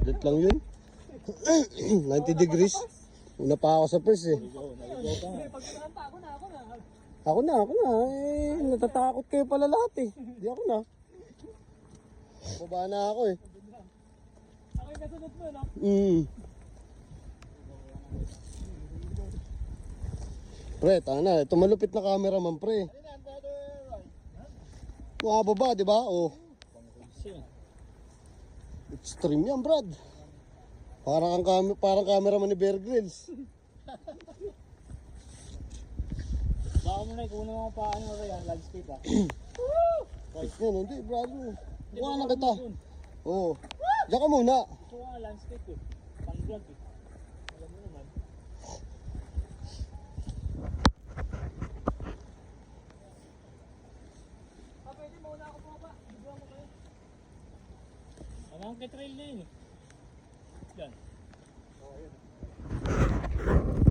Budget lang yun. 90 degrees. Una pa ako sa first eh. Ako na. Eh, natatakot kayo pala lahat eh. Di ako na. Baba na ako eh. Ako yung kasunod mo, no? Pre, tanga na. Ito malupit na cameraman, pre. Baba, di ba? Oh. Extreme yan, Brad. Parang cameraman ni Bear Grylls. Baka mo na ikunin mo pa ano rin, landscape ah. Yan, hindi, Brad. Buka na kita. Oo. Diyan ka muna. Ito nga landscape eh. Pang-vlog eh. Alam mo naman. Pwede mo na ako bumaba. Bigyan mo kayo. Ang trail na yun eh. Yan.